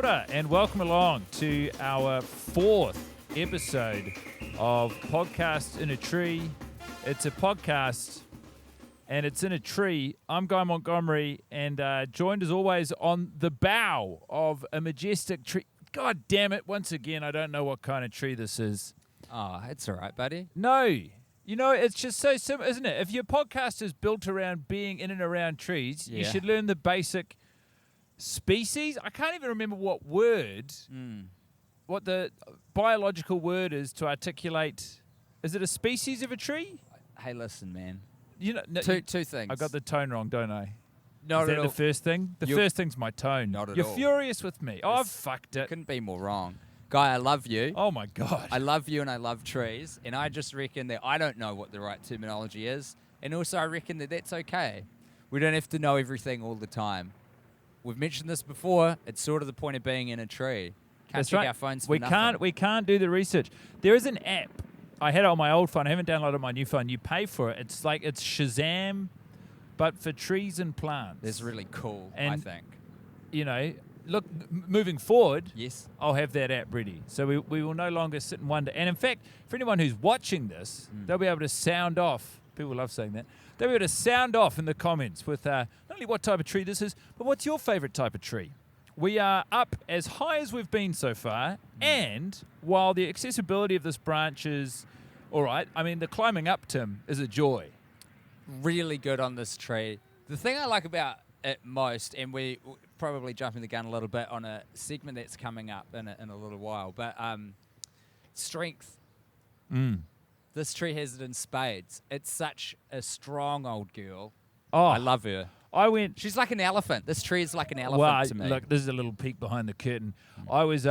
order, and welcome along to our fourth episode of Podcast in a Tree. It's a podcast, and it's in a tree. I'm Guy Montgomery, and joined as always on the bough of a majestic tree. God damn it, once again, I don't know what kind of tree this is. Oh, it's all right, buddy. No. You know, it's just so simple, isn't it? If your podcast is built around being in and around trees, you should learn the basic species. I can't even remember what the biological word is to articulate. Is it a species of a tree? Hey, listen, man. You know, Two things. I got the tone wrong, don't I? Not is that at all. the first thing? The first thing's my tone. Not at You're all. furious with me. Oh, I've fucked it. Couldn't be more wrong. Guy, I love you. Oh, my God. I love you and I love trees. And I just reckon that I don't know what the right terminology is. And also I reckon that that's okay. We don't have to know everything all the time. We've mentioned this before. It's sort of the point of being in a tree. Can't That's check right. our phones for nothing. We can't do the research. There is an app. I had it on my old phone. I haven't downloaded my new phone. You pay for it. It's like it's Shazam, but for trees and plants. That's really cool, And I think. You know, look, moving forward, Yes. I'll have that app ready. So we will no longer sit and wonder. And in fact, for anyone who's watching this, they'll be able to sound off. People love saying that. They'll be able to sound off in the comments with not only what type of tree this is, but what's your favorite type of tree. We are up as high as we've been so far, and while the accessibility of this branch is all right, I mean, the climbing up, Tim, is a joy. Really good on this tree. The thing I like about it most, and we probably jumping the gun a little bit on a segment that's coming up in a little while, but strength. This tree has it in spades. It's such a strong old girl. Oh, I love her. She's like an elephant. This tree is like an elephant to me. Look, this is a little peek behind the curtain. I was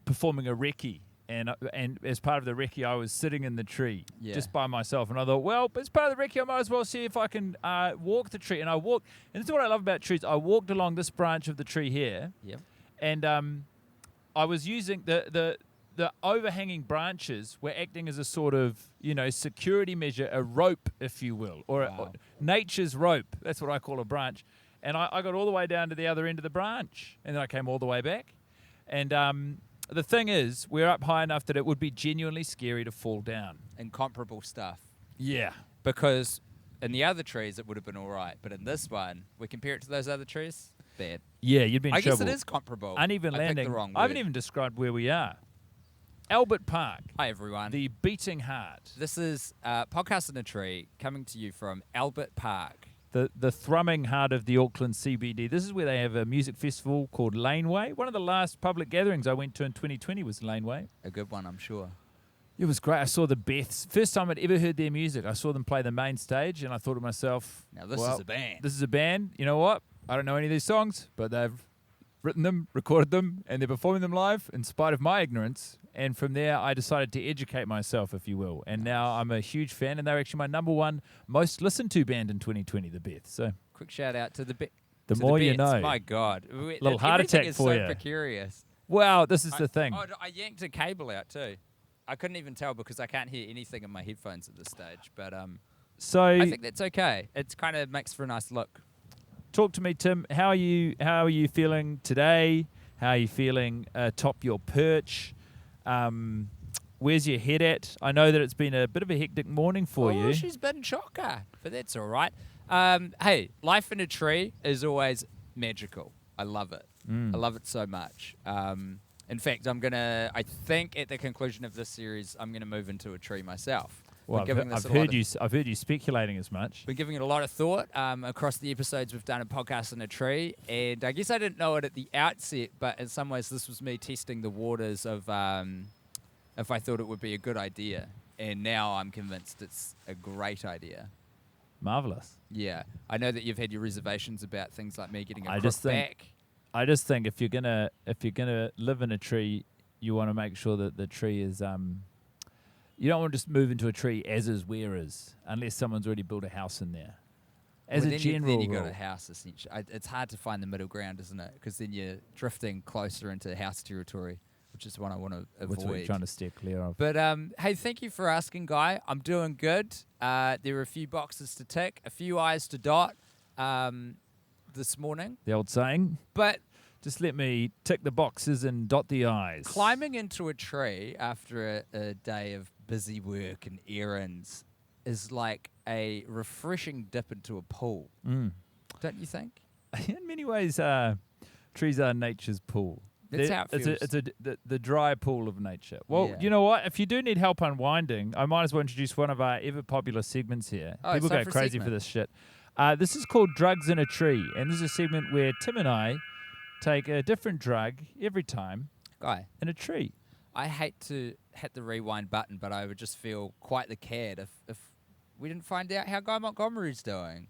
performing a recce, and as part of the recce, I was sitting in the tree just by myself. And I thought, well, as part of the recce, I might as well see if I can walk the tree. And I walked, and this is what I love about trees. I walked along this branch of the tree here, and I was using the overhanging branches were acting as a sort of, security measure, a rope, if you will, or nature's rope. That's what I call a branch. And I got all the way down to the other end of the branch, and then I came all the way back. And the thing is, we're up high enough that it would be genuinely scary to fall down. Incomparable stuff. Yeah. Because in the other trees, it would have been all right. But in this one, we compare it to those other trees, bad. Yeah, you'd be in trouble. I guess it is comparable. Uneven landing. I picked the wrong word. I haven't even described where we are. Albert Park. Hi, everyone. The beating heart. This is Podcast in a Tree coming to you from Albert Park. The thrumming heart of the Auckland CBD. This is where they have a music festival called Laneway. One of the last public gatherings I went to in 2020 was Laneway. A good one, I'm sure. It was great. I saw the Beths. First time I'd ever heard their music. I saw them play the main stage, and I thought to myself, now this is a band. This is a band. You know what? I don't know any of these songs, but they've written them, recorded them, and they're performing them live in spite of my ignorance. And from there, I decided to educate myself, if you will. And now I'm a huge fan, and they're actually my number one most listened to band in 2020, the Beths. So quick shout out to the Beths. The more you know. My God. Little heart attack is for so you. Precarious. Wow, this is the thing. I yanked a cable out too. I couldn't even tell because I can't hear anything in my headphones at this stage. But so I think that's okay. It kind of makes for a nice look. Talk to me, Tim. How are you feeling today? How are you feeling atop your perch? Where's your head at? I know that it's been a bit of a hectic morning for you. She's been chocker, but that's all right. Hey, life in a tree is always magical. I love it. I love it so much. In fact, I think at the conclusion of this series, I'm going to move into a tree myself. Well, I've heard you speculating as much. Been giving it a lot of thought across the episodes we've done a podcast in a tree, and I guess I didn't know it at the outset, but in some ways this was me testing the waters of if I thought it would be a good idea, and now I'm convinced it's a great idea. Marvelous. Yeah, I know that you've had your reservations about things like me getting a crook back. I just think if you're gonna live in a tree, you want to make sure that the tree is you don't want to just move into a tree as is where is, unless someone's already built a house in there. As a general then you rule. got a house, essentially. It's hard to find the middle ground, isn't it? Because then you're drifting closer into house territory, which is what I want to avoid. Which we're trying to steer clear of. But hey, thank you for asking, Guy. I'm doing good. There are a few boxes to tick, a few I's to dot this morning. The old saying. But Just let me tick the boxes and dot the I's. Climbing into a tree after a day of busy work and errands is like a refreshing dip into a pool. Don't you think? In many ways, trees are nature's pool. That's how it feels. It's the dry pool of nature. Well, you know what? If you do need help unwinding, I might as well introduce one of our ever popular segments here. People go crazy for this shit. This is called Drugs in a Tree, and this is a segment where Tim and I take a different drug every time in a tree. I hate to hit the rewind button, but I would just feel quite the cad if we didn't find out how Guy Montgomery's doing.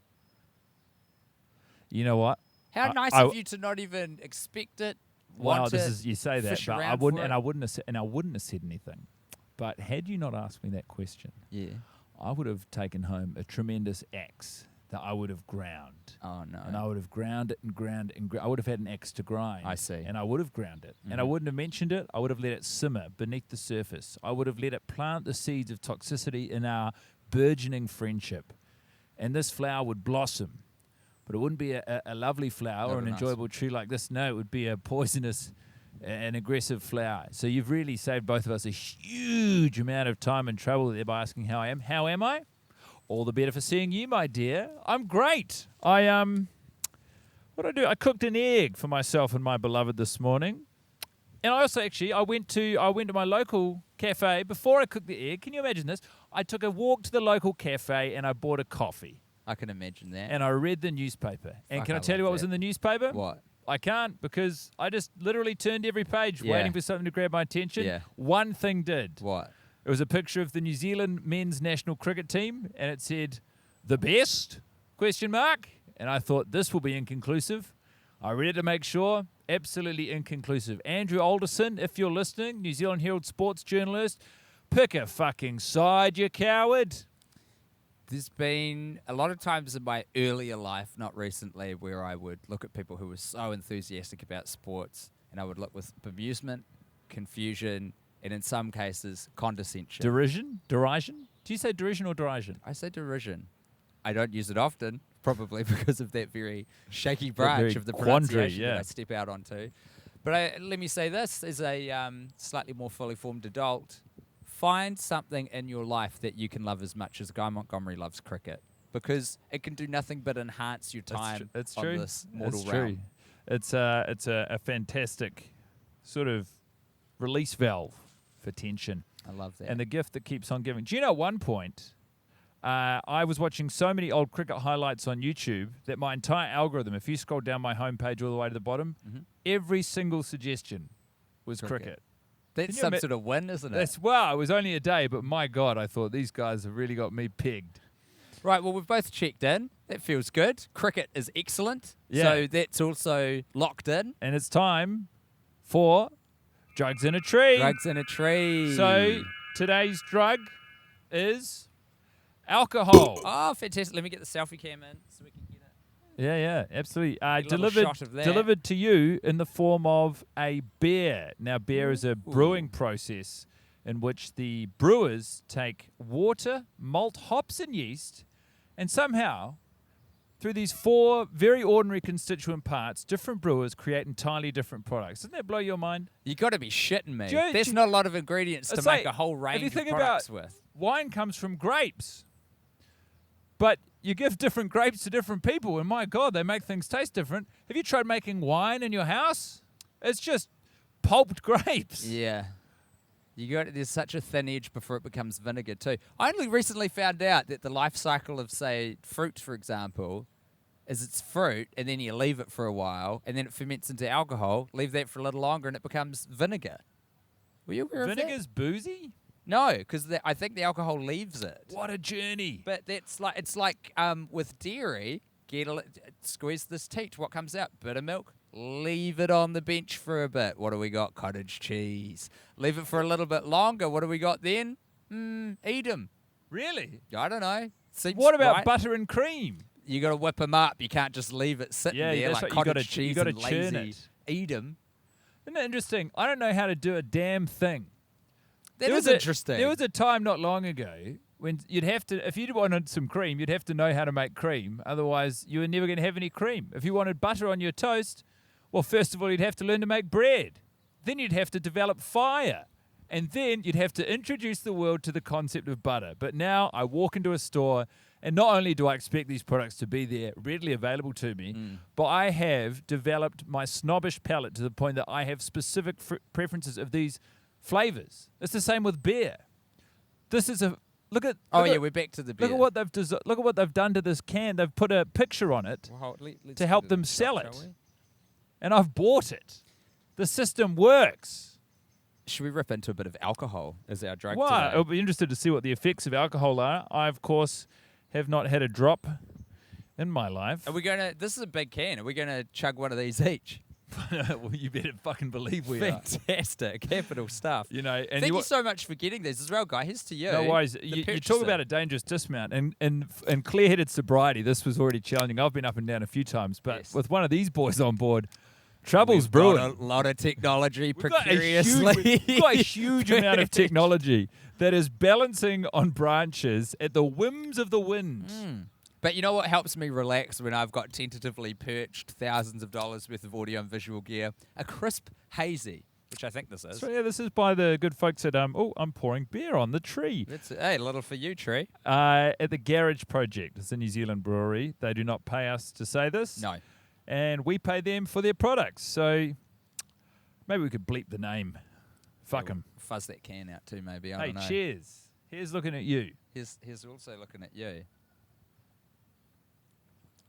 You know what? How nice of you to not even expect it. Wow, you say that, but I wouldn't have said anything. But had you not asked me that question, I would have taken home a tremendous axe that I would have ground. Oh no! And I would have ground it and ground it and I would have had an axe to grind. I see. And I would have ground it, and I wouldn't have mentioned it. I would have let it simmer beneath the surface. I would have let it plant the seeds of toxicity in our burgeoning friendship, and this flower would blossom. But it wouldn't be a lovely flower or an enjoyable tree like this. No, it would be a poisonous and aggressive flower. So you've really saved both of us a huge amount of time and trouble there by asking how I am. How am I? All the better for seeing you, my dear. I'm great. What did I do? I cooked an egg for myself and my beloved this morning. And I also I went to my local cafe before I cooked the egg. Can you imagine this? I took a walk to the local cafe and I bought a coffee. I can imagine that. And I read the newspaper. And can I tell you what was in the newspaper? What? I can't, because I just literally turned every page waiting for something to grab my attention. Yeah. One thing did. What? It was a picture of the New Zealand men's national cricket team, and it said, "The best?" ? And I thought, this will be inconclusive. I read it to make sure. Absolutely inconclusive. Andrew Alderson, if you're listening, New Zealand Herald sports journalist, pick a fucking side, you coward. There's been a lot of times in my earlier life, not recently, where I would look at people who were so enthusiastic about sports, and I would look with bemusement, confusion, and in some cases, condescension. Derision? Derision? Do you say derision or derision? I say derision. I don't use it often, probably because of that very shaky branch of the pronunciation that I step out onto. But let me say this, as a slightly more fully formed adult, find something in your life that you can love as much as Guy Montgomery loves cricket, because it can do nothing but enhance your time on this mortal realm. It's a fantastic sort of release valve for tension. I love that. And the gift that keeps on giving. Do you know at one point, I was watching so many old cricket highlights on YouTube that my entire algorithm, if you scroll down my homepage all the way to the bottom, every single suggestion was cricket. That's some sort of win, isn't it? It was only a day, but my God, I thought these guys have really got me pegged. Right, well, we've both checked in. That feels good. Cricket is excellent. Yeah. So that's also locked in. And it's time for Drugs in a Tree. Drugs in a Tree. So today's drug is alcohol. Oh, fantastic. Let me get the selfie cam in so we can get it. Yeah, absolutely. Shot of that. Delivered to you in the form of a beer. Now, beer is a brewing process in which the brewers take water, malt, hops, and yeast, and somehow, through these four very ordinary constituent parts, different brewers create entirely different products. Doesn't that blow your mind? You got to be shitting me. There's not a lot of ingredients to make a whole range of products with. Wine comes from grapes, but you give different grapes to different people, and my God, they make things taste different. Have you tried making wine in your house? It's just pulped grapes. Yeah. There's such a thin edge before it becomes vinegar too. I only recently found out that the life cycle of, say, fruit, for example, is it's fruit, and then you leave it for a while, and then it ferments into alcohol, leave that for a little longer, and it becomes vinegar. Were you aware of that? Vinegar's boozy? No, because I think the alcohol leaves it. What a journey. But it's like with dairy, squeeze this teat. What comes out? Bit of milk. Leave it on the bench for a bit. What do we got? Cottage cheese. Leave it for a little bit longer. What do we got then? Eat them. Really? I don't know. Seems what about right. butter and cream? You got to whip them up. You can't just leave it sitting there like cottage cheese. You got to and churn lazy. it. Eat them. Isn't that interesting? I don't know how to do a damn thing. That is interesting. There was a time not long ago when you'd have to, if you wanted some cream, you'd have to know how to make cream. Otherwise, you were never going to have any cream. If you wanted butter on your toast, Well, first of all, you'd have to learn to make bread. Then you'd have to develop fire. And then you'd have to introduce the world to the concept of butter. But now I walk into a store, and not only do I expect these products to be there readily available to me, but I have developed my snobbish palate to the point that I have specific preferences of these flavors. It's the same with beer. This is a we're back to the beer. Look at what they've done to this can. They've put a picture on it to help them sell it, and I've bought it. The system works. Should we rip into a bit of alcohol as our drug Well, today? I'll be interested to see what the effects of alcohol are. I, of course, have not had a drop in my life. Are we gonna? This is a big can. Are we gonna chug one of these each? Well, you better fucking believe we are. Fantastic, capital stuff. You know, and thank you so much for getting these as well, guy. Here's to you. No worries. You talk about a dangerous dismount, and clear-headed sobriety. This was already challenging. I've been up and down a few times, but with one of these boys on board, trouble's brewing. Got a lot of technology We've precariously. Got a huge amount of technology that is balancing on branches at the whims of the wind. But you know what helps me relax when I've got tentatively perched thousands of dollars worth of audio and visual gear? A crisp hazy, which I think this is. So yeah, this is by the good folks at I'm pouring beer on the tree. Hey, a little for you, Tree. At the Garage Project. It's a New Zealand brewery. They do not pay us to say this. No. And we pay them for their products. So maybe we could bleep the name. Fuck them. Fuzz that can out too, maybe. I don't know. Cheers. Here's looking at you. Here's also looking at you.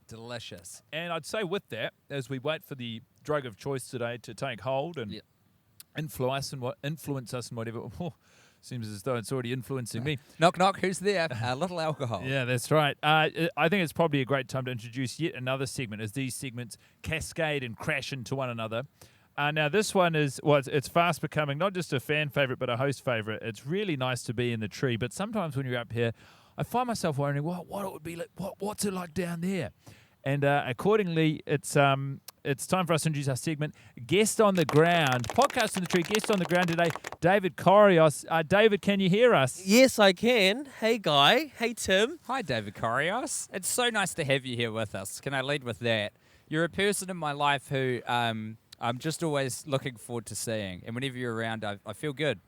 Delicious. And I'd say with that, as we wait for the drug of choice today to take hold and influence us and whatever. Seems as though it's already influencing me. Knock, knock. Who's there? A little alcohol. Yeah, that's right. I think it's probably a great time to introduce yet another segment as these segments cascade and crash into one another. Now, this one is, it's fast becoming not just a fan favorite, but a host favorite. It's really nice to be in the tree, but sometimes when you're up here, I find myself wondering what it would be like. What's it like down there? And accordingly, it's time for us to introduce our segment, Guest on the Ground. Podcast on the Tree, Guest on the Ground today, David Correos. David, can you hear us? Yes, I can. Hey, Guy. Hey, Tim. Hi, David Correos. It's so nice to have you here with us. Can I lead with that? You're a person in my life who I'm just always looking forward to seeing. And whenever you're around, I feel good.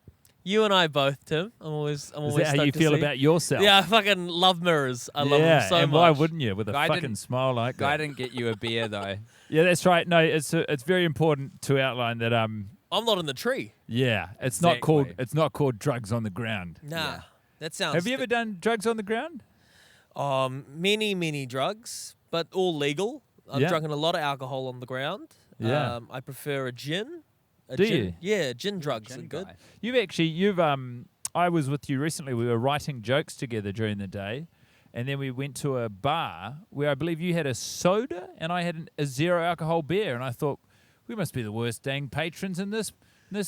You and I both, Tim. I'm always. Is that how you feel about yourself? Yeah, I fucking love mirrors. I love them so and much. why wouldn't you? With a Guy fucking smile like that. Guy didn't get you a beer though. Yeah, that's right. No, it's very important to outline that. I'm not in the tree. Yeah, it's Exactly. not called drugs on the ground. Nah, Yeah. that sounds. Have you ever done drugs on the ground? Many drugs, but all legal. I've drunk a lot of alcohol on the ground. Yeah. I prefer a gin. Do you? Yeah, gin drugs Gin are good. guy. I was with you recently. We were writing jokes together during the day, and then we went to a bar where I believe you had a soda and I had a zero alcohol beer, and I thought we must be the worst dang patrons in this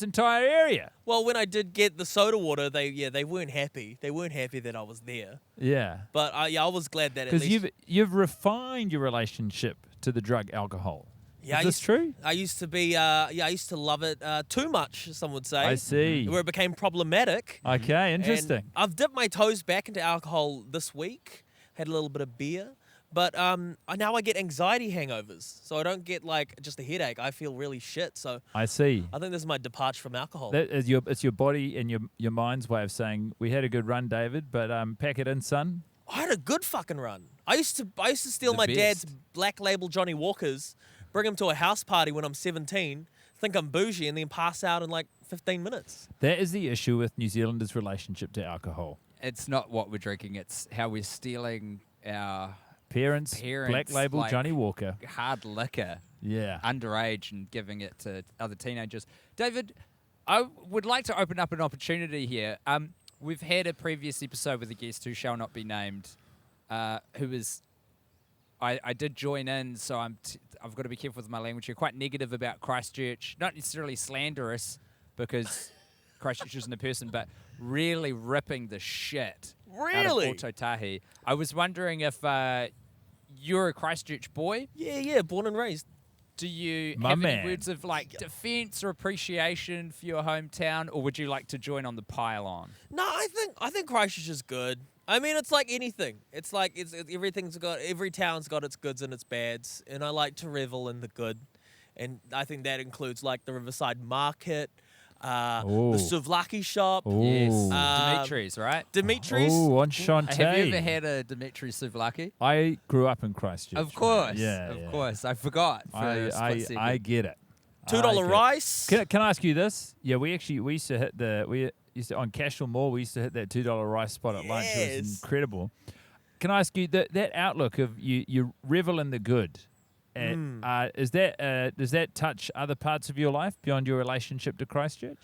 entire area. Well, when I did get the soda water, they weren't happy. They weren't happy that I was there. Yeah, But I was glad that at because least. you've refined your relationship to the drug alcohol. Yeah, Is this true? I used to be. I used to love it too much. Some would say. I see. Where it became problematic. Okay, interesting. And I've dipped my toes back into alcohol this week. Had a little bit of beer, but now I get anxiety hangovers. So I don't get like just a headache. I feel really shit. So I see. I think this is my departure from alcohol. That is it's your body and your mind's way of saying we had a good run, David, but pack it in, son. I had a good fucking run. I used to steal The my best. dad's Black Label Johnny Walkers, bring him to a house party when I'm 17, think I'm bougie, and then pass out in like 15 minutes. That is the issue with New Zealanders' relationship to alcohol. It's not what we're drinking. It's how we're stealing our Parents Black Label like Johnny Walker. hard liquor Yeah. underage and giving it to other teenagers. David, I would like to open up an opportunity here. We've had a previous episode with a guest who shall not be named, who is. I did join in, so I've got to be careful with my language here. Quite negative about Christchurch, not necessarily slanderous, because Christchurch isn't a person, but really ripping the shit Really? out of Otautahi. I was wondering if you're a Christchurch boy. Yeah, born and raised. Do you My have man. any words of like defense or appreciation for your hometown, or would you like to join on the pile on? No, I think Christchurch is good. I mean, it's like anything. It's like every town's got its goods and its bads, and I like to revel in the good. And I think that includes like the Riverside Market, the Ooh. souvlaki shop. Yes. Um, Dimitri's, right? Dimitri's. Oh, on Shantae. Have you ever had a Dimitri souvlaki? I grew up in Christchurch. Of course. mate. Yeah, Of yeah. course. I forgot for a split second. I get it. $2 I get it. rice. Can I ask you this? Yeah, we used to hit on Cashel Mall. We used to hit that $2 rice spot at lunch. It was Yes. incredible. Can I ask you that outlook of you revel in the good? And, does that touch other parts of your life beyond your relationship to Christchurch?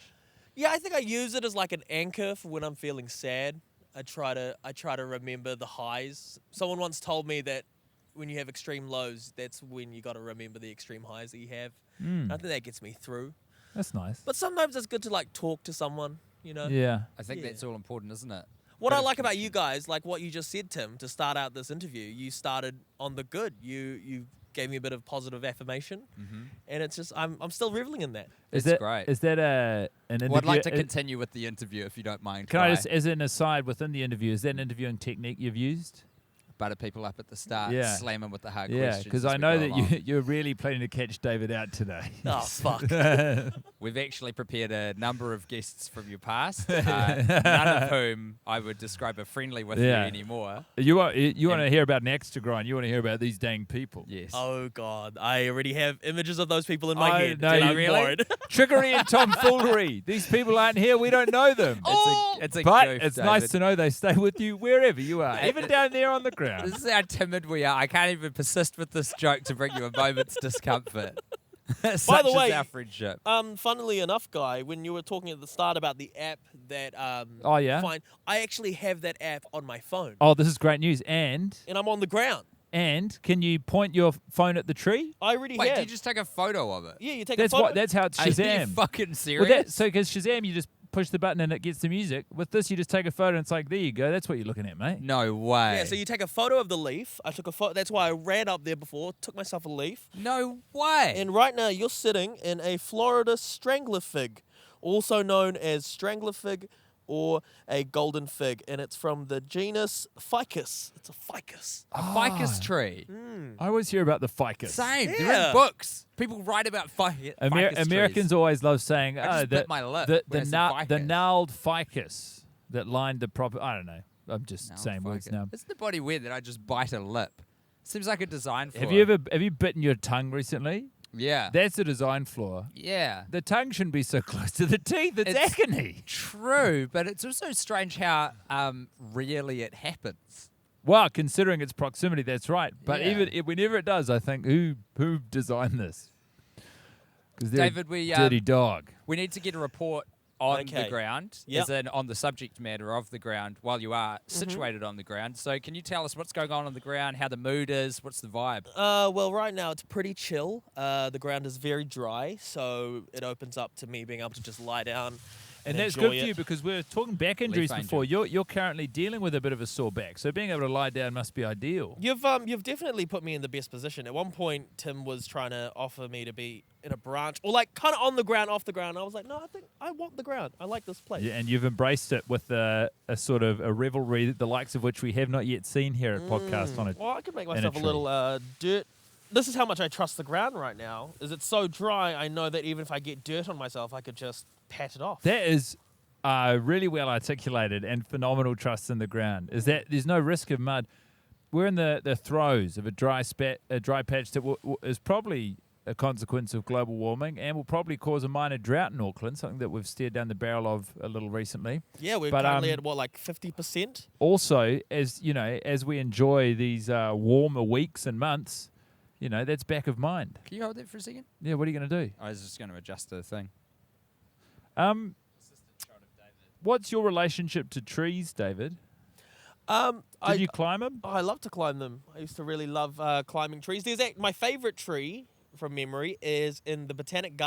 Yeah, I think I use it as like an anchor for when I'm feeling sad. I try to remember the highs. Someone once told me that when you have extreme lows, that's when you got to remember the extreme highs that you have. I think that gets me through. That's nice. But sometimes it's good to like talk to someone, you know. Yeah. I think Yeah. that's all important, isn't it? What Bit I of like about you connection. guys, like what you just said, Tim, to start out this interview, you started on the good. You gave me a bit of positive affirmation, and it's just I'm still reveling in that. Is That's that great. Is that an interview? Well, I'd like to continue with the interview if you don't mind. Can I Kai. just, as an aside within the interview, is that an interviewing technique you've used? butter people up at the start, Yeah. slam them with the hard Yeah, questions. because as I we know go that along. you're really planning to catch David out today. Oh fuck! We've actually prepared a number of guests from your past, none of whom I would describe as friendly with Yeah. you anymore. You want to hear about an axe to grind. You want to hear about these dang people. Yes. Oh god, I already have images of those people in my I head. know and you I'm really? worried. Trickery and tomfoolery. These people aren't here. We don't know them. It's a But goof, it's David. nice to know they stay with you wherever you are, Yeah, even down there on the ground. This is how timid we are. I can't even persist with this joke to bring you a moment's discomfort. Such the way, is our friendship. Funnily enough, Guy, when you were talking at the start about the app that Oh, yeah? I actually have that app on my phone, Oh, this is great news. And and I'm on the ground. can you point your phone at the tree? I already Wait, have. do you just take a photo of it? Yeah, you take That's a photo. what. That's how it's Are you Shazam. fucking Well, serious? because Shazam, you just push the button and it gets the music. With this, you just take a photo and it's like, there you go. That's what you're looking at, mate. No way. Yeah, so you take a photo of the leaf. I took a photo. That's why I ran up there before, took myself a leaf. No way. And right now, you're sitting in a Florida strangler fig, also known as strangler fig or a golden fig, and it's from the genus Ficus. It's a ficus. a ficus tree. I always hear about the ficus. Same. They're Yeah. in books. People write about ficus Americans trees. always love saying, I just "Oh, bit my lip the when I said the ficus." gnarled ficus that lined the proper." I don't know. I'm just No, saying words ficus. now. Isn't the body weird that I just bite a lip? Seems like a design flaw. Have you bitten your tongue recently? Yeah. That's a design flaw. Yeah. The tongue shouldn't be so close to the teeth. It's agony. True, but it's also strange how rarely it happens. Well, considering its proximity, that's right. But Yeah. even whenever it does, I think who designed this? Because they're David, a dirty dog. we need to get a report on Okay. the ground, Yep. as in on the subject matter of the ground while you are situated on the ground. So can you tell us what's going on the ground, how the mood is, what's the vibe? Well, right now it's pretty chill. The ground is very dry, so it opens up to me being able to just lie down And that's enjoy good for it. you because we were talking back injuries Leaf before. You're currently dealing with a bit of a sore back, so being able to lie down must be ideal. You've definitely put me in the best position. At one point, Tim was trying to offer me to be in a branch or like kind of on the ground, off the ground. I was like, no, I think I want the ground. I like this place. Yeah, and you've embraced it with a sort of a revelry, the likes of which we have not yet seen here at Podcast on it. Well, I could make and a myself a tree. little dirt. This is how much I trust the ground right now. Is it's so dry? I know that even if I get dirt on myself, I could just pat it off. That is really well articulated and phenomenal trust in the ground. Is that there's no risk of mud. We're in the throes of a dry patch that is probably a consequence of global warming and will probably cause a minor drought in Auckland, something that we've stared down the barrel of a little recently. Yeah, we're But, currently at what, like 50%? Also, as you know, as we enjoy these warmer weeks and months, you know, that's back of mind. Can you hold that for a second? Yeah, what are you going to do? I was just going to adjust the thing. What's your relationship to trees, David? Did you climb them? I love to climb them. I used to really love climbing trees. My favorite tree from memory is in the Botanical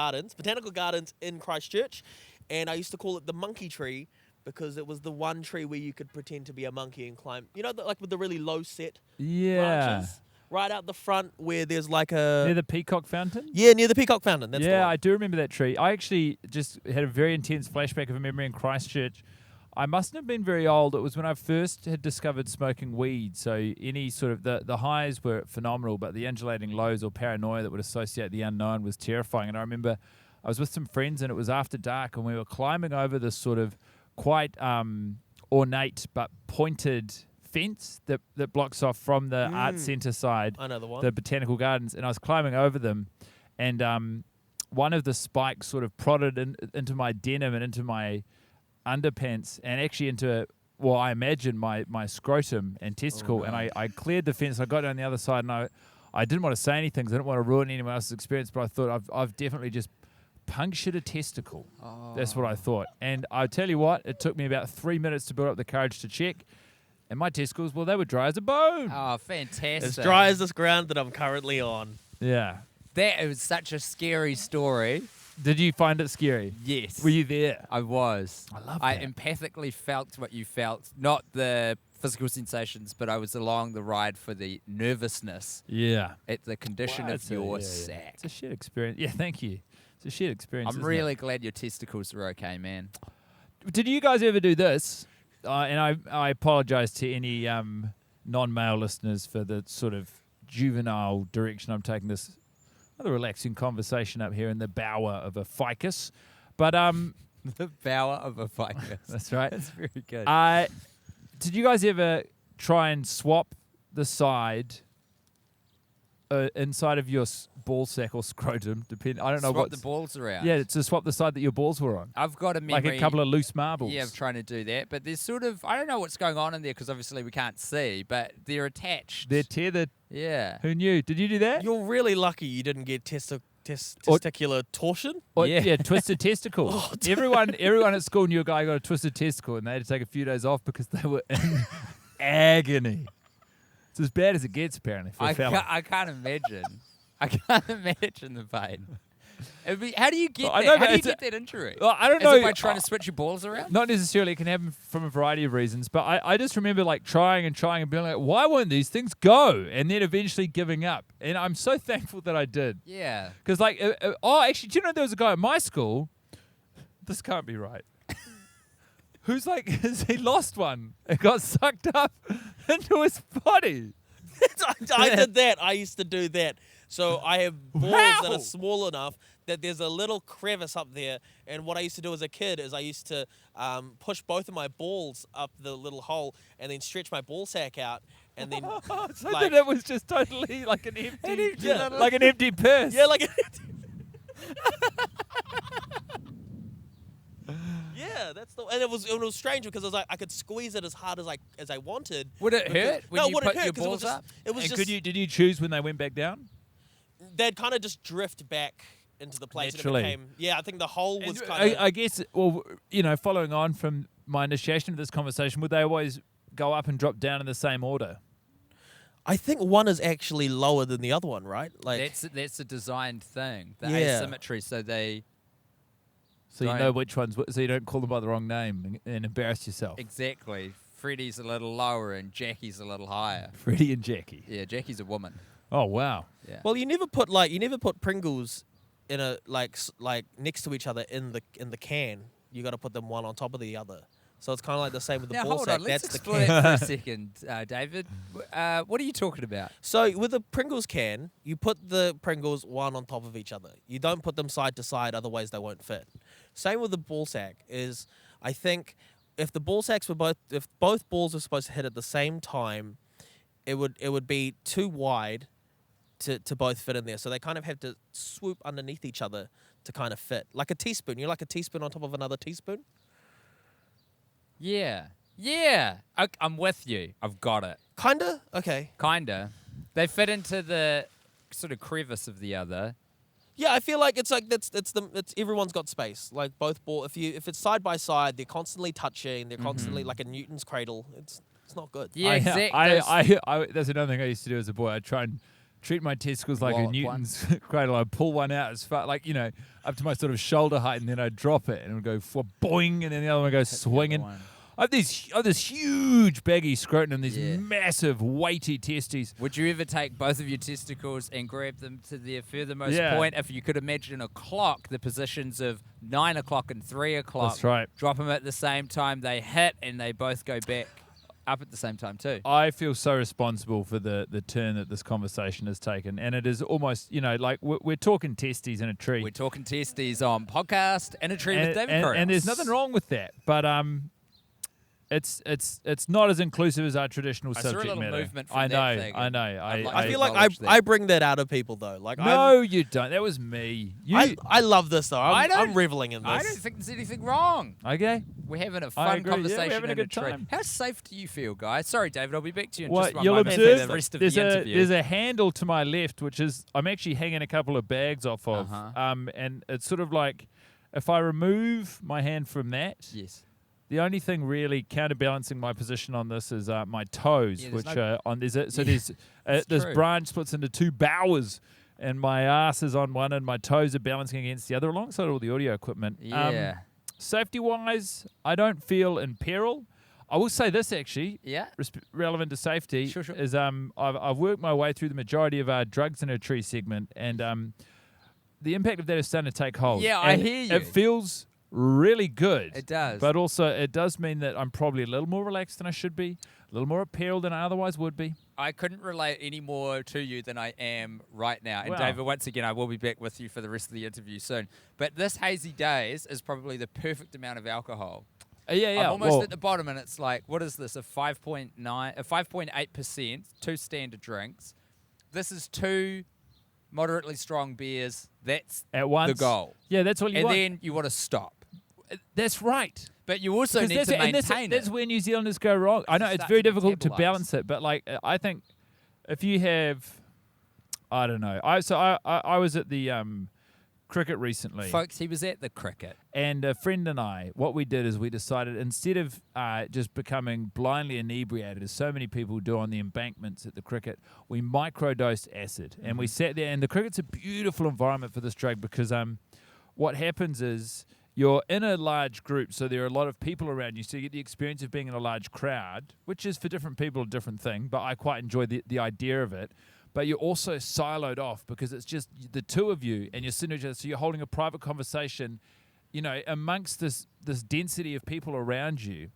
Gardens in Christchurch, and I used to call it the monkey tree because it was the one tree where you could pretend to be a monkey and climb. You know, like with the really low set branches, right out the front where there's like Near the Peacock Fountain? yeah, near the Peacock Fountain. That's the Yeah, one. I do remember that tree. I actually just had a very intense flashback of a memory in Christchurch. I mustn't have been very old. It was when I first had discovered smoking weed. So any sort of the highs were phenomenal, but the undulating lows or paranoia that would associate the unknown was terrifying. And I remember I was with some friends, and it was after dark, and we were climbing over this sort of quite ornate but pointed fence that blocks off from the art centre side, I know the one. the botanical gardens, and I was climbing over them, and one of the spikes sort of prodded into my denim and into my underpants, and actually into, well, I imagine my scrotum and testicle, and I cleared the fence. I got down the other side, and I didn't want to say anything because I didn't want to ruin anyone else's experience, but I thought I've definitely just punctured a testicle. That's what I thought. And I tell you what, it took me about 3 minutes to build up the courage to check. And my testicles, well, they were dry as a bone. Oh, fantastic. As dry as this ground that I'm currently on. Yeah. That was such a scary story. Did you find it scary? Yes. Were you there? I was. I love I that. empathically felt what you felt. Not the physical sensations, but I was along the ride for the nervousness Yeah. at the condition of your yeah. sack. It's a shit experience. Yeah, thank you. It's a shit experience. I'm isn't really it? glad your testicles are okay, man. Did you guys ever do this? And I apologize to any non-male listeners for the sort of juvenile direction I'm taking this rather relaxing conversation up here in the bower of a ficus. But The bower of a ficus. that's right. That's very good. Did you guys ever try and swap the side inside of your ball sack or scrotum? I don't know Swap what the balls around. Yeah, to swap the side that your balls were on, I've got a memory. like a couple of loose marbles. Yeah, of trying to do that. But there's sort of, I don't know what's going on in there because obviously we can't see, but they're attached. They're tethered. Yeah. Who knew? Did you do that? You're really lucky you didn't get testicular torsion. Or, Yeah. twisted testicles. Oh, everyone at school knew a guy who got a twisted testicle, and they had to take a few days off because they were in agony. It's as bad as it gets, apparently, for a fella. I can't imagine. I can't imagine the pain. How do you get I that? know, How but do you it's get that injury? Well, I don't Is know. it by trying to switch your balls around? Not necessarily. It can happen from a variety of reasons. But I just remember like trying and being like, why won't these things go? And then eventually giving up. And I'm so thankful that I did. Yeah. Because like, actually, do you know there was a guy at my school? This can't be right. Who's like, he lost one. It got sucked up into his body. I did that. I used to do that. So I have balls that Wow. are small enough that there's a little crevice up there. And what I used to do as a kid is I used to push both of my balls up the little hole and then stretch my ball sack out. And then, So like, that it was just totally like an empty, yeah, like an empty purse. yeah, like, yeah, that's the. And it was strange because it was like I could squeeze it as hard as I wanted. Would it because- hurt when no, you wouldn't put hurt your 'cause it was balls just- up? It was And just did you choose when they went back down? they'd kind of just drift back into the place. Naturally. And it became, yeah, I think the hole was And kind of. I guess, well, following on from my initiation of this conversation, would they always go up and drop down in the same order? I think one is actually lower than the other one, right? Like That's a designed thing. The Yeah. asymmetry, so they So you Right. know which ones, so you don't call them by the wrong name and embarrass yourself. exactly. Freddie's a little lower and Jackie's a little higher. Freddie and Jackie. Yeah, Jackie's a woman. Oh, wow. Yeah. well, you never put Pringles in a like next to each other in the can. You got to put them one on top of the other. So it's kind of like the same with the now ball hold sack. on, let's That's the explore can. that for a second, David. What are you talking about? So with the Pringles can, you put the Pringles one on top of each other. You don't put them side to side, otherwise they won't fit. Same with the ball sack. Is I think if the ball sacks if both balls were supposed to hit at the same time, it would be too wide to both fit in there. So they kind of have to swoop underneath each other to kind of fit, like a teaspoon. You like a teaspoon on top of another teaspoon. Yeah. I'm with you. I've got it. Kinda. Okay. Kinda. They fit into the sort of crevice of the other. Yeah, I feel like it's everyone's got space. Like both ball, if it's side by side, they're constantly touching. They're constantly like a Newton's cradle. It's not good. Yeah, exactly. That's another thing I used to do as a boy. I'd try and treat my testicles like a Wallop Newton's cradle. I'd pull one out as far, like, up to my sort of shoulder height, and then I'd drop it, and it would go for boing, and then the other one would go swinging. I have this huge baggy scrotum and these massive weighty testes. Would you ever take both of your testicles and grab them to their furthermost point? If you could imagine a clock, the positions of 9 o'clock and 3 o'clock. That's right. Drop them at the same time. They hit and they both go back up at the same time too. I feel so responsible for the turn that this conversation has taken, and it is almost, like we're talking testes in a tree. We're talking testes on podcast in a tree with David Correos. And there's nothing wrong with that, but it's not as inclusive as our traditional subject matter. I saw a little movement from I know. I feel like I bring that out of people though. Like no, you don't. That was me. I love this though. I'm reveling in this. I don't think there's anything wrong. Okay. We're having a fun conversation. Yeah, we're having a good tree. time. How safe do you feel, guys? Sorry, David, I'll be back to you in Well, just one you'll moment observe for the rest of the interview. There's a handle to my left, which is I'm actually hanging a couple of bags off of. And it's sort of like if I remove my hand from that, the only thing really counterbalancing my position on this is my toes, which are on there's this branch splits into two bowers, and my ass is on one, and my toes are balancing against the other alongside all the audio equipment. Safety-wise, I don't feel in peril. I will say this actually, relevant to safety, is I've worked my way through the majority of our drugs in a tree segment, and the impact of that is starting to take hold. Yeah, and I hear you. It feels really good. It does. But also it does mean that I'm probably a little more relaxed than I should be, a little more appealed than I otherwise would be. I couldn't relate any more to you than I am right now. And Wow. David, once again, I will be back with you for the rest of the interview soon. But this Hazy Days is probably the perfect amount of alcohol. I'm almost at the bottom, and it's like, what is this? A 5.8%, 2 standard drinks. This is 2 moderately strong beers. That's at once the goal. Yeah, that's what you want. And then you want to stop. That's right. But you also need to maintain that's where New Zealanders go wrong. I know it's very difficult to balance it, but like I think if you have, I don't know. I was at the cricket recently, folks. He was at the cricket, and a friend and I, what we did is we decided instead of just becoming blindly inebriated, as so many people do on the embankments at the cricket, we microdosed acid, and we sat there. And the cricket's a beautiful environment for this drug because what happens is you're in a large group, so there are a lot of people around you, so you get the experience of being in a large crowd, which is for different people a different thing, but I quite enjoy the idea of it. But you're also siloed off because it's just the two of you and you're sitting with each other, so you're holding a private conversation, amongst this density of people around you.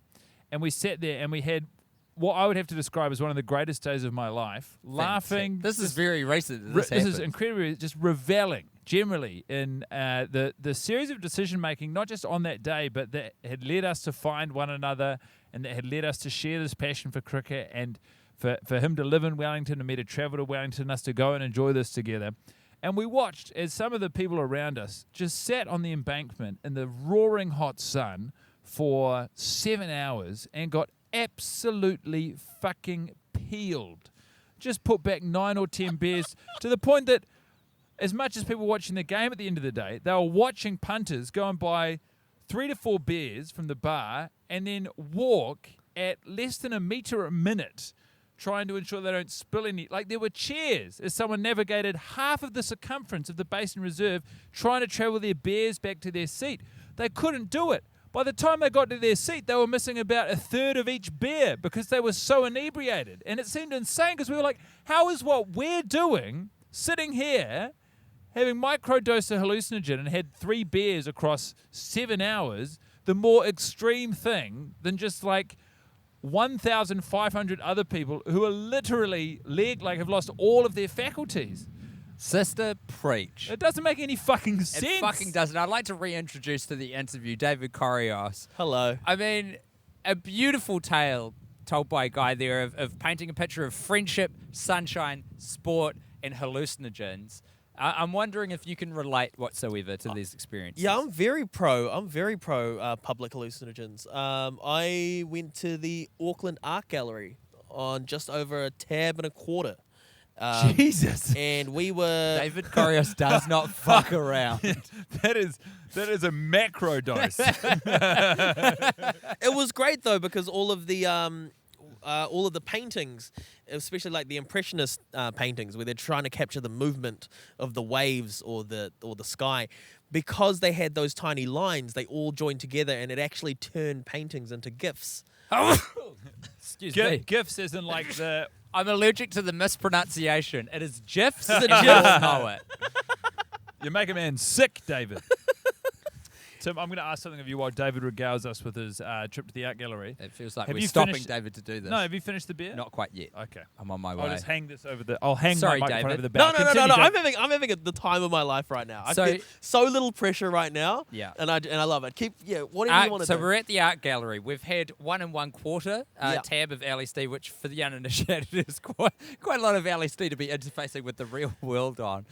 And we sat there and we had what I would have to describe as one of the greatest days of my life, laughing. This is very recent. This is incredibly just reveling generally in the series of decision making, not just on that day, but that had led us to find one another and that had led us to share this passion for cricket and for him to live in Wellington and me to travel to Wellington and us to go and enjoy this together. And we watched as some of the people around us just sat on the embankment in the roaring hot sun for 7 hours and got absolutely fucking peeled. Just put back 9 or 10 beers to the point that as much as people watching the game at the end of the day, they were watching punters go and buy 3 to 4 beers from the bar and then walk at less than a metre a minute trying to ensure they don't spill any. Like there were chairs as someone navigated half of the circumference of the Basin Reserve trying to travel their beers back to their seat. They couldn't do it. By the time they got to their seat, they were missing about a third of each beer because they were so inebriated. And it seemed insane because we were like, how is what we're doing, sitting here, having microdosed a hallucinogen and had 3 beers across 7 hours, the more extreme thing than just like 1,500 other people who are literally have lost all of their faculties. Sister, preach. It doesn't make any fucking sense. It fucking doesn't. I'd like to reintroduce to the interview David Correos. Hello. I mean, a beautiful tale told by a guy there of painting a picture of friendship, sunshine, sport, and hallucinogens. I'm wondering if you can relate whatsoever to these experiences. Yeah, I'm very pro public hallucinogens. I went to the Auckland Art Gallery on just over a tab and a quarter. Jesus. And we were... David Correos does not fuck around. That is a macro dose. It was great though because all of the paintings, especially like the impressionist paintings, where they're trying to capture the movement of the waves or the sky, because they had those tiny lines, they all joined together and it actually turned paintings into GIFs. Excuse me. GIFs isn't like the... I'm allergic to the mispronunciation. It is GIFs. Is it You GIFs? all know it. You make a man sick, David. Tim, I'm going to ask something of you while David regales us with his trip to the art gallery. It feels like Have we're you stopping finished- David to do this. No, have you finished the beer? Not quite yet. Okay. I'm on my way. I'll just hang this over the... I'll hang Sorry, my microphone David. over the No, back. no, no, no, Continue, no. David. I'm having the time of my life right now. I So- feel so little pressure right now. Yeah. And I love it. Whatever you want to So do. we're at the art gallery. We've had 1 1/4 Yeah. tab of LSD, which for the uninitiated is quite a lot of LSD to be interfacing with the real world on.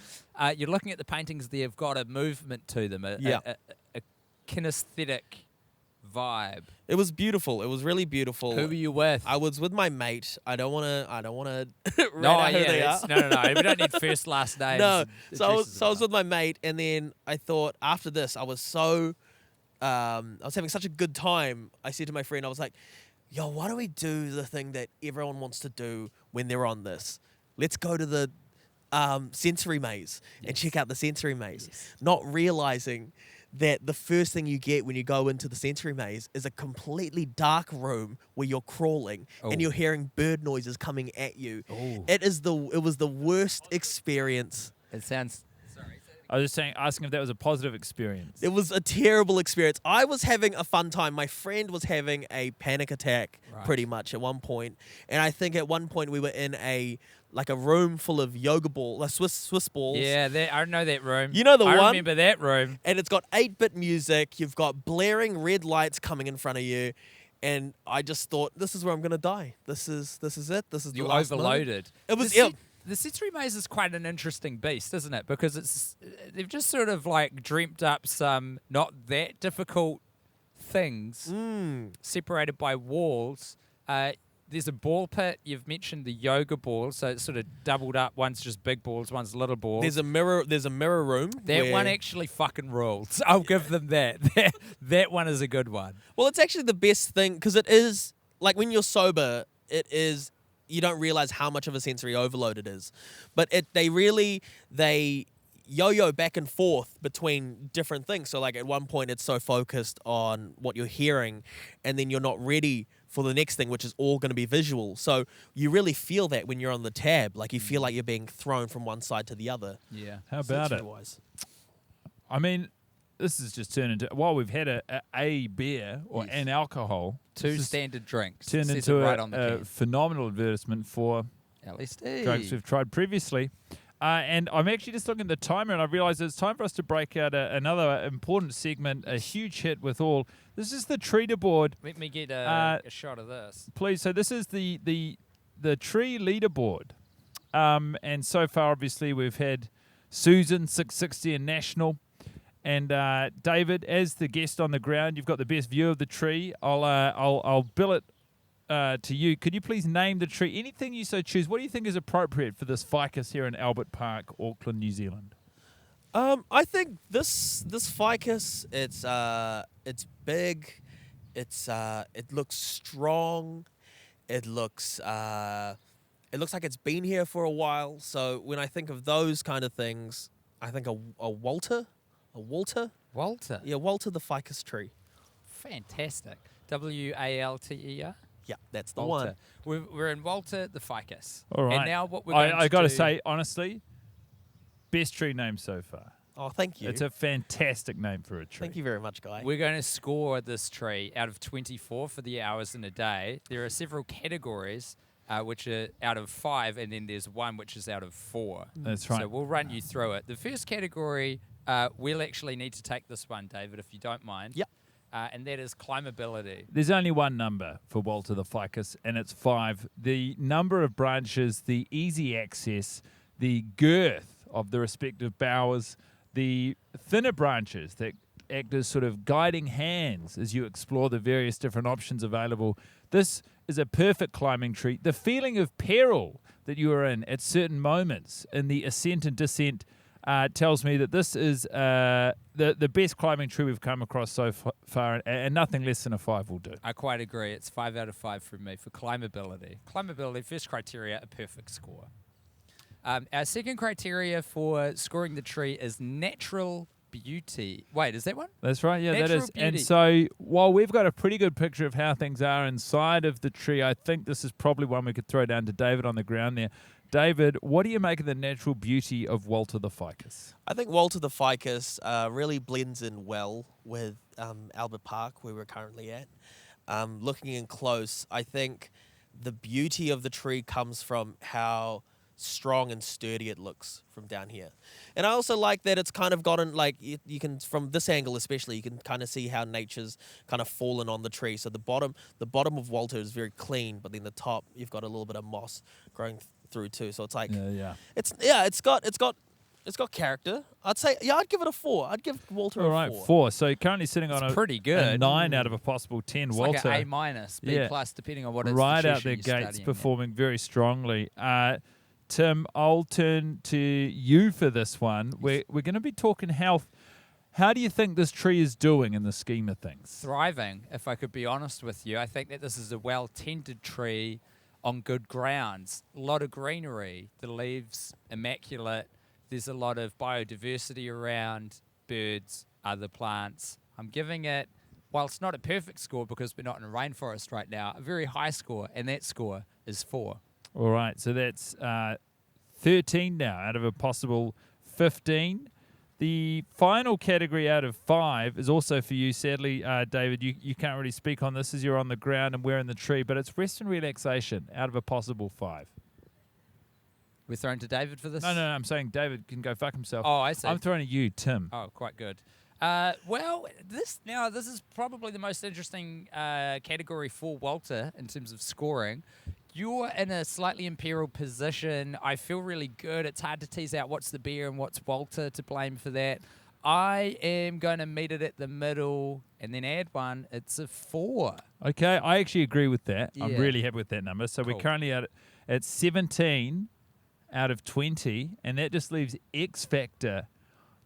You're looking at the paintings; they've got a movement to them, a kinesthetic vibe. It was beautiful. It was really beautiful. Who were you with? I was with my mate. I don't want to. No, who they are. no. We don't need first, last names. No. and So I addresses was and with my mate, and then I thought after this, I was having such a good time. I said to my friend, I was like, "Yo, why don't we do the thing that everyone wants to do when they're on this? Let's go to the sensory maze and check out the sensory maze." Yes. Not realizing that the first thing you get when you go into the sensory maze is a completely dark room where you're crawling Oh. and you're hearing bird noises coming at you. Oh. It was the worst experience. It sounds. Sorry. I was just asking if that was a positive experience. It was a terrible experience. I was having a fun time. My friend was having a panic attack Right. pretty much at one point. And I think at one point we were in a room full of yoga Swiss balls. Yeah, I know that room. You know the I one? remember that room. And it's got 8-bit music. You've got blaring red lights coming in front of you. And I just thought, this is where I'm going to die. This is it. This is You the last moment. overloaded. It was... The sensory maze is quite an interesting beast, isn't it? Because they've just sort of like dreamt up some not that difficult things separated by walls. There's a ball pit. You've mentioned the yoga ball, so it's sort of doubled up. One's just big balls, one's little balls. There's a mirror room. That where- one actually fucking rules. I'll give them that. That one is a good one. Well, it's actually the best thing because it is like when you're sober, you don't realize how much of a sensory overload it is. But they yo-yo back and forth between different things. So like at one point it's so focused on what you're hearing and then you're not ready for the next thing, which is all going to be visual. So you really feel that when you're on the tab, like you feel like you're being thrown from one side to the other. Yeah. How about it? sensory-wise. I mean, this has just turned into... While we've had a beer or Yes. an alcohol... Two this has standard drinks. turned Says into it right on the a can. phenomenal advertisement for LSD. drugs we've tried previously. And I'm actually just looking at the timer and I realize it's time for us to break out another important segment, a huge hit with all. This is the treater board. Let me get a shot of this. Please. So this is the tree leaderboard. And so far, obviously, we've had Susan, 660 and National. And David, as the guest on the ground, you've got the best view of the tree. I'll bill it to you. Could you please name the tree? Anything you so choose. What do you think is appropriate for this ficus here in Albert Park, Auckland, New Zealand? I think this ficus, it's big, it looks strong, it looks like it's been here for a while. So when I think of those kind of things, I think a Walter. Walter. Yeah, Walter the ficus tree. Fantastic. Walter. Yeah, that's the Walter. one. We're in Walter the ficus. All right. And now what we're going to I got to do- say, honestly, best tree name so far. Oh, thank you. It's a fantastic name for a tree. Thank you very much, Guy. We're going to score this tree out of 24 for the hours in a day. There are several categories which are out of 5, and then there's one which is out of 4. That's right. So we'll run you through it. The first category, we'll actually need to take this one, David, if you don't mind. Yep. And that is climbability. There's only one number for Walter the ficus, and it's 5. The number of branches, the easy access, the girth of the respective bowers, the thinner branches that act as sort of guiding hands as you explore the various different options available. This is a perfect climbing tree. The feeling of peril that you are in at certain moments in the ascent and descent tells me that this is the best climbing tree we've come across so far, and nothing less than a 5 will do. I quite agree. It's 5 out of 5 from me for climbability. Climbability, first criteria, a perfect score. Our second criteria for scoring the tree is natural Beauty. Wait, is that one? That's right, yeah, Natural that is. Beauty. And so while we've got a pretty good picture of how things are inside of the tree, I think this is probably one we could throw down to David on the ground there. David, what do you make of the natural beauty of Walter the ficus? I think Walter the ficus really blends in well with Albert Park, where we're currently at. Looking in close, I think the beauty of the tree comes from how strong and sturdy it looks from down here. And I also like that it's kind of gotten, like, you can, from this angle especially, you can kind of see how nature's kind of fallen on the tree. So the bottom of Walter is very clean, but then the top, you've got a little bit of moss growing through too. So it's like, it's got character. I'd give it a 4. I'd give Walter All a right, 4. 4. So currently sitting on pretty good. a 9 out of a possible 10. It's Walter, like an A-, B+, depending on what right out institution their you're gates, studying performing very strongly. Tim, I'll turn to you for this one. We're going to be talking health. How do you think this tree is doing in the scheme of things? Thriving, if I could be honest with you. I think that this is a well-tended tree on good grounds. A lot of greenery. The leaves, immaculate. There's a lot of biodiversity around, birds, other plants. I'm giving it, while it's not a perfect score because we're not in a rainforest right now, a very high score, and that score is 4. All right, so that's 13 now out of a possible 15. The final category out of 5 is also for you. Sadly, David, you can't really speak on this as you're on the ground and we're in the tree, but it's rest and relaxation out of a possible 5. We're throwing to David for this? No, I'm saying David can go fuck himself. Oh, I see. I'm throwing at you, Tim. Oh, quite good. This is probably the most interesting category for Walter in terms of scoring. You're in a slightly imperial position. I feel really good. It's hard to tease out what's the beer and what's Walter to blame for that. I am going to meet it at the middle and then add 1. It's a 4. Okay, I actually agree with that. Yeah. I'm really happy with that number. So Cool. we're currently at 17 out of 20, and that just leaves X Factor.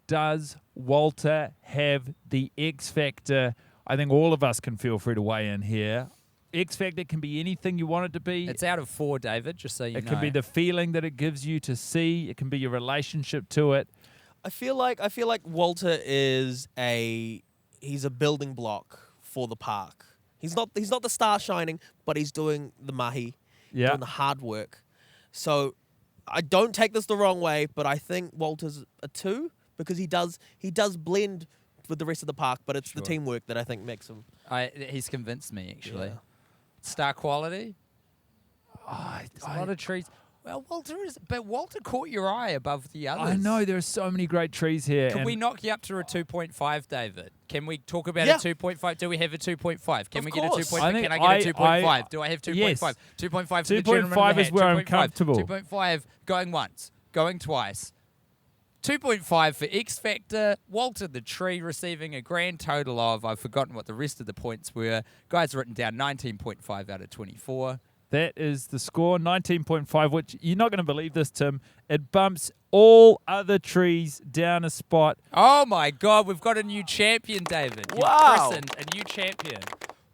Does Walter have the X Factor? I think all of us can feel free to weigh in here. X Factor can be anything you want it to be. It's out of 4, David, just so you know. It can be the feeling that it gives you to see. It can be your relationship to it. I feel like Walter is he's a building block for the park. He's not the star shining, but he's doing the mahi, doing the hard work. So I don't take this the wrong way, but I think Walter's a 2 because he does blend with the rest of the park, but it's the teamwork that I think makes him. He's convinced me, actually. Yeah. Star quality? There's A lot of trees. Well, Walter caught your eye above the others. I know, there are so many great trees here. Can we knock you up to a 2.5, David? Can we talk about a 2.5? Do we have a 2.5? Can we get a 2.5? Can I get a 2.5? Do I have 2.5? Yes. 2.5 for the gentleman in the 2.5 is hat. where I'm 2.5. comfortable. 2.5 going once, going twice. 2.5 for X Factor. Walter the tree receiving a grand total of, I've forgotten what the rest of the points were. Guys written down 19.5 out of 24. That is the score, 19.5, which you're not going to believe this, Tim. It bumps all other trees down a spot. Oh my God, we've got a new champion, David. You've Wow. christened a new champion.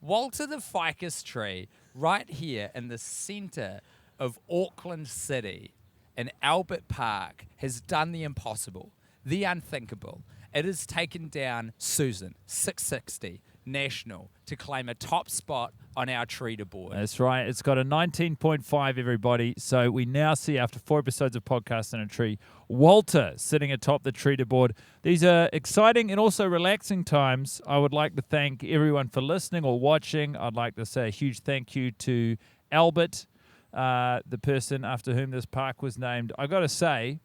Walter the ficus tree, right here in the center of Auckland City, in Albert Park, has done the impossible, the unthinkable. It has taken down Susan, 660, national, to claim a top spot on our treater board. That's right. It's got a 19.5, everybody. So we now see, after 4 episodes of Podcast in a Tree, Walter sitting atop the treater board. These are exciting and also relaxing times. I would like to thank everyone for listening or watching. I'd like to say a huge thank you to Albert, the person after whom this park was named. I got to say,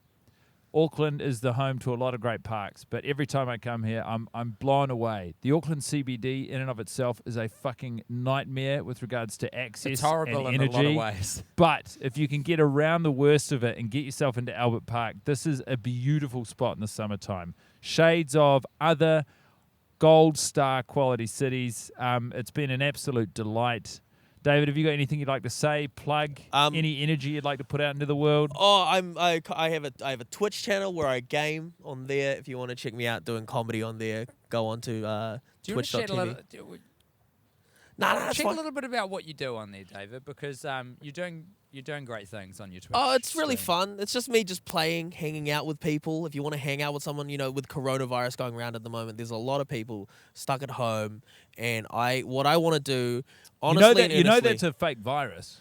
Auckland is the home to a lot of great parks, but every time I come here, I'm blown away. The Auckland CBD in and of itself is a fucking nightmare with regards to access It's horrible and in energy. a lot of ways. But if you can get around the worst of it and get yourself into Albert Park, this is a beautiful spot in the summertime. Shades of other gold star quality cities. It's been an absolute delight. David, have you got anything you'd like to say? Plug any energy you'd like to put out into the world? Oh, I have a Twitch channel where I game on there. If you want to check me out doing comedy on there, go on to Do you want to shed a twitch.tv. little? No, that's Check fine. a little bit about what you do on there, David, because you're doing great things on your Twitch. Oh, it's really stream. fun. It's just me just playing, hanging out with people. If you want to hang out with someone, with coronavirus going around at the moment, there's a lot of people stuck at home. And what I want to do, honestly, you know that's a fake virus.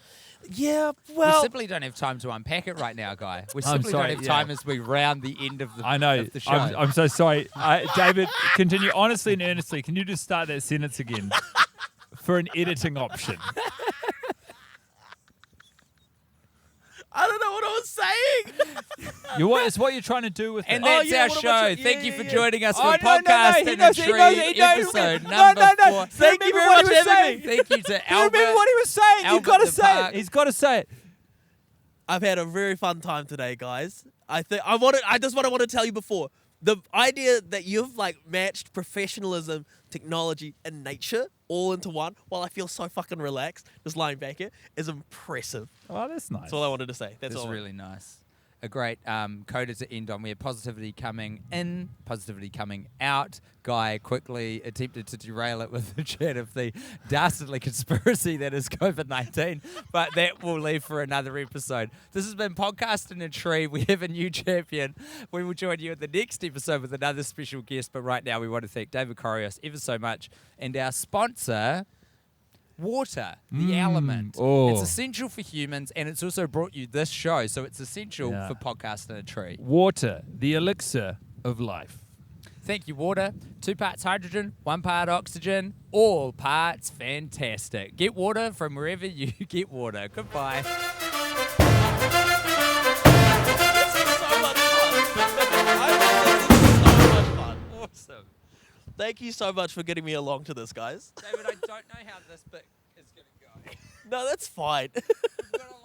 yeah, We well, simply don't have time to unpack it right now, Guy. We I'm simply sorry, don't have yeah. time as we round the end of the I know. of the show. I'm so sorry. David, continue honestly and earnestly. Can you just start that sentence again for an editing option? I don't know what I was saying. It's what you're trying to do with And it. that's yeah, our what show. about you? Thank Yeah, you yeah, for yeah. joining us Oh, for podcast he and knows, a he tree knows, he knows. episode No, number no. 4. Thank you very much for having me. Thank you to Do you Albert. remember what he was saying? You've Albert got to the say Park. it. He's got to say it. I've had a very fun time today, guys. I just want to tell you before. The idea that you've matched professionalism, technology, and nature all into one, while I feel so fucking relaxed just lying back here, is impressive. Oh, that's nice. That's all I wanted to say. That's That's all. really nice. A great coda to end on. We have positivity coming in, positivity coming out. Guy quickly attempted to derail it with the chat of the dastardly conspiracy that is COVID-19, but that will leave for another episode. This has been Podcast in a Tree. We have a new champion. We will join you at the next episode with another special guest, but right now we want to thank David Correos ever so much and our sponsor, water, the element. Oh. It's essential for humans, and it's also brought you this show, so it's essential Yeah. for Podcast in a Tree. Water, the elixir of life. Thank you, water. 2 parts hydrogen, 1 part oxygen, all parts fantastic. Get water from wherever you get water. Goodbye. This is so much fun. I think this is so much fun. Awesome. Thank you so much for getting me along to this, guys. David, I don't know how this bit is going to go. No, that's fine. We've got to